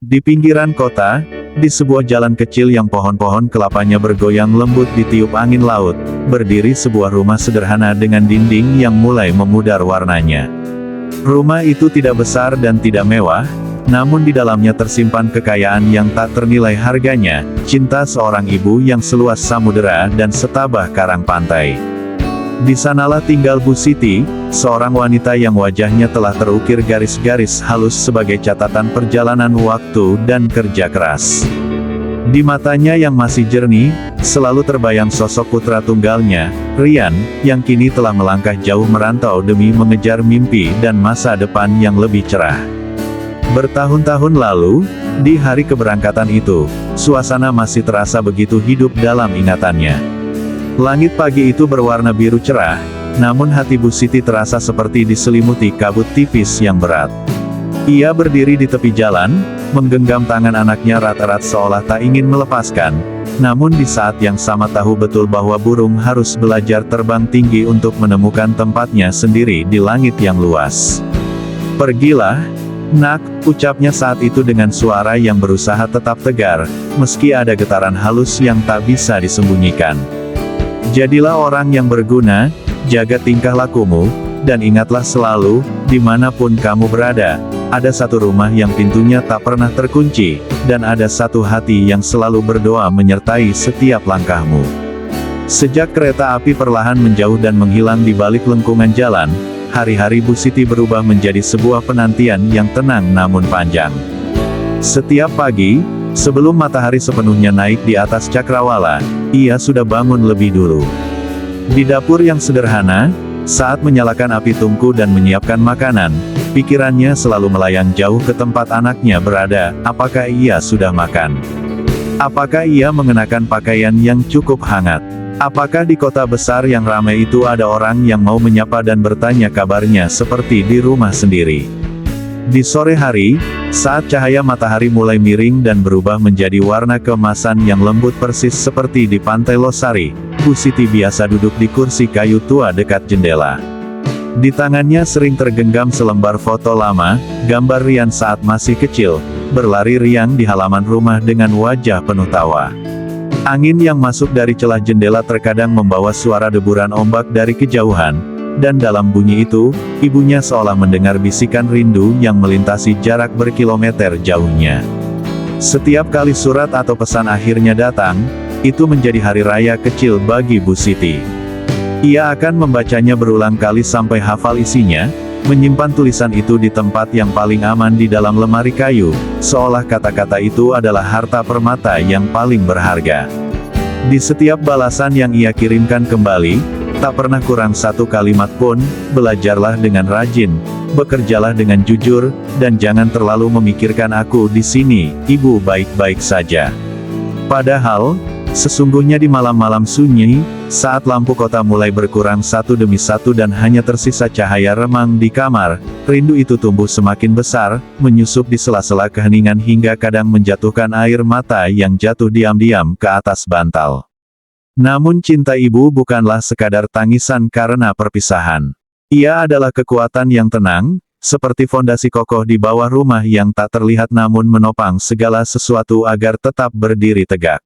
Di pinggiran kota, di sebuah jalan kecil yang pohon-pohon kelapanya bergoyang lembut ditiup angin laut, berdiri sebuah rumah sederhana dengan dinding yang mulai memudar warnanya. Rumah itu tidak besar dan tidak mewah, namun di dalamnya tersimpan kekayaan yang tak ternilai harganya, cinta seorang ibu yang seluas samudera dan setabah karang pantai. Di sanalah tinggal Bu Siti, seorang wanita yang wajahnya telah terukir garis-garis halus sebagai catatan perjalanan waktu dan kerja keras. Di matanya yang masih jernih, selalu terbayang sosok putra tunggalnya, Rian, yang kini telah melangkah jauh merantau demi mengejar mimpi dan masa depan yang lebih cerah. Bertahun-tahun lalu, di hari keberangkatan itu, suasana masih terasa begitu hidup dalam ingatannya. Langit pagi itu berwarna biru cerah, namun hati Bu Siti terasa seperti diselimuti kabut tipis yang berat. Ia berdiri di tepi jalan, menggenggam tangan anaknya erat-erat seolah tak ingin melepaskan, namun di saat yang sama tahu betul bahwa burung harus belajar terbang tinggi untuk menemukan tempatnya sendiri di langit yang luas. "Pergilah, Nak," ucapnya saat itu dengan suara yang berusaha tetap tegar, meski ada getaran halus yang tak bisa disembunyikan. "Jadilah orang yang berguna, jaga tingkah lakumu, dan ingatlah selalu, dimanapun kamu berada, ada satu rumah yang pintunya tak pernah terkunci, dan ada satu hati yang selalu berdoa menyertai setiap langkahmu." Sejak kereta api perlahan menjauh dan menghilang di balik lengkungan jalan, hari-hari Bu Siti berubah menjadi sebuah penantian yang tenang namun panjang. Setiap pagi, sebelum matahari sepenuhnya naik di atas cakrawala, ia sudah bangun lebih dulu. Di dapur yang sederhana, saat menyalakan api tungku dan menyiapkan makanan, pikirannya selalu melayang jauh ke tempat anaknya berada. Apakah ia sudah makan? Apakah ia mengenakan pakaian yang cukup hangat? Apakah di kota besar yang ramai itu ada orang yang mau menyapa dan bertanya kabarnya seperti di rumah sendiri? Di sore hari, saat cahaya matahari mulai miring dan berubah menjadi warna keemasan yang lembut persis seperti di Pantai Losari, Bu Siti biasa duduk di kursi kayu tua dekat jendela. Di tangannya sering tergenggam selembar foto lama, gambar Rian saat masih kecil, berlari riang di halaman rumah dengan wajah penuh tawa. Angin yang masuk dari celah jendela terkadang membawa suara deburan ombak dari kejauhan, dan dalam bunyi itu, ibunya seolah mendengar bisikan rindu yang melintasi jarak berkilometer jauhnya. Setiap kali surat atau pesan akhirnya datang, itu menjadi hari raya kecil bagi Bu Siti. Ia akan membacanya berulang kali sampai hafal isinya, menyimpan tulisan itu di tempat yang paling aman di dalam lemari kayu, seolah kata-kata itu adalah harta permata yang paling berharga. Di setiap balasan yang ia kirimkan kembali, tak pernah kurang satu kalimat pun, "Belajarlah dengan rajin, bekerjalah dengan jujur, dan jangan terlalu memikirkan aku di sini, ibu baik-baik saja." Padahal, sesungguhnya di malam-malam sunyi, saat lampu kota mulai berkurang satu demi satu dan hanya tersisa cahaya remang di kamar, rindu itu tumbuh semakin besar, menyusup di sela-sela keheningan hingga kadang menjatuhkan air mata yang jatuh diam-diam ke atas bantal. Namun cinta ibu bukanlah sekadar tangisan karena perpisahan. Ia adalah kekuatan yang tenang, seperti fondasi kokoh di bawah rumah yang tak terlihat namun menopang segala sesuatu agar tetap berdiri tegak.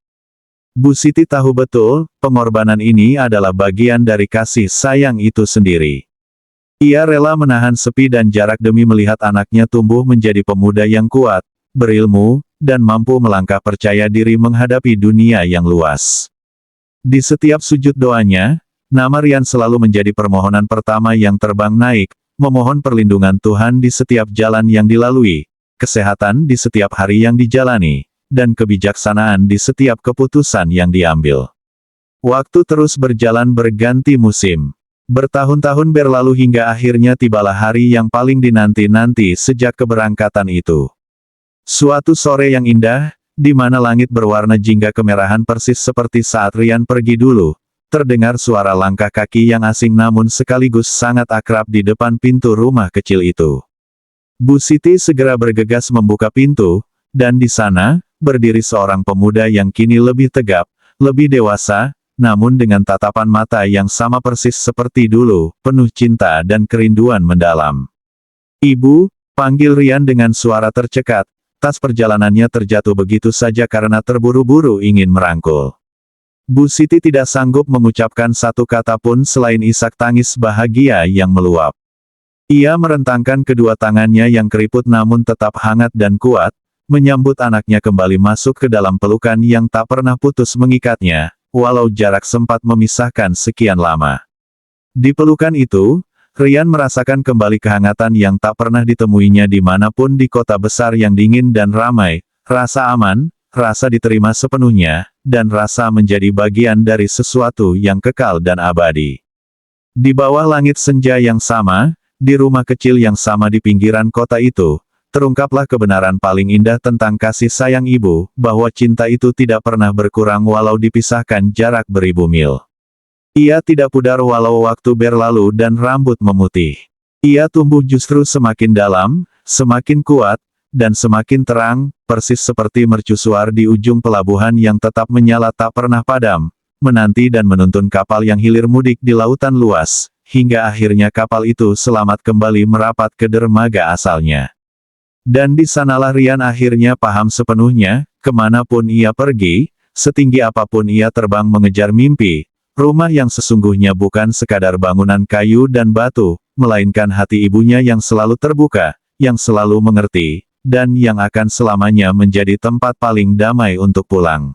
Bu Siti tahu betul, pengorbanan ini adalah bagian dari kasih sayang itu sendiri. Ia rela menahan sepi dan jarak demi melihat anaknya tumbuh menjadi pemuda yang kuat, berilmu, dan mampu melangkah percaya diri menghadapi dunia yang luas. Di setiap sujud doanya, nama Rian selalu menjadi permohonan pertama yang terbang naik, memohon perlindungan Tuhan di setiap jalan yang dilalui, kesehatan di setiap hari yang dijalani, dan kebijaksanaan di setiap keputusan yang diambil. Waktu terus berjalan berganti musim. Bertahun-tahun berlalu hingga akhirnya tibalah hari yang paling dinanti-nanti sejak keberangkatan itu. Suatu sore yang indah, di mana langit berwarna jingga kemerahan persis seperti saat Rian pergi dulu, terdengar suara langkah kaki yang asing namun sekaligus sangat akrab di depan pintu rumah kecil itu. Bu Siti segera bergegas membuka pintu, dan di sana, berdiri seorang pemuda yang kini lebih tegap, lebih dewasa, namun dengan tatapan mata yang sama persis seperti dulu, penuh cinta dan kerinduan mendalam. "Ibu," panggil Rian dengan suara tercekat, tas perjalanannya terjatuh begitu saja karena terburu-buru ingin merangkul. Bu Siti tidak sanggup mengucapkan satu kata pun selain isak tangis bahagia yang meluap. Ia merentangkan kedua tangannya yang keriput namun tetap hangat dan kuat, menyambut anaknya kembali masuk ke dalam pelukan yang tak pernah putus mengikatnya, walau jarak sempat memisahkan sekian lama. Di pelukan itu, Rian merasakan kembali kehangatan yang tak pernah ditemuinya dimanapun di kota besar yang dingin dan ramai, rasa aman, rasa diterima sepenuhnya, dan rasa menjadi bagian dari sesuatu yang kekal dan abadi. Di bawah langit senja yang sama, di rumah kecil yang sama di pinggiran kota itu, terungkaplah kebenaran paling indah tentang kasih sayang ibu, bahwa cinta itu tidak pernah berkurang walau dipisahkan jarak beribu mil. Ia tidak pudar walau waktu berlalu dan rambut memutih. Ia tumbuh justru semakin dalam, semakin kuat, dan semakin terang, persis seperti mercusuar di ujung pelabuhan yang tetap menyala tak pernah padam, menanti dan menuntun kapal yang hilir mudik di lautan luas, hingga akhirnya kapal itu selamat kembali merapat ke dermaga asalnya. Dan di sanalah Rian akhirnya paham sepenuhnya, kemanapun ia pergi, setinggi apapun ia terbang mengejar mimpi, rumah yang sesungguhnya bukan sekadar bangunan kayu dan batu, melainkan hati ibunya yang selalu terbuka, yang selalu mengerti, dan yang akan selamanya menjadi tempat paling damai untuk pulang.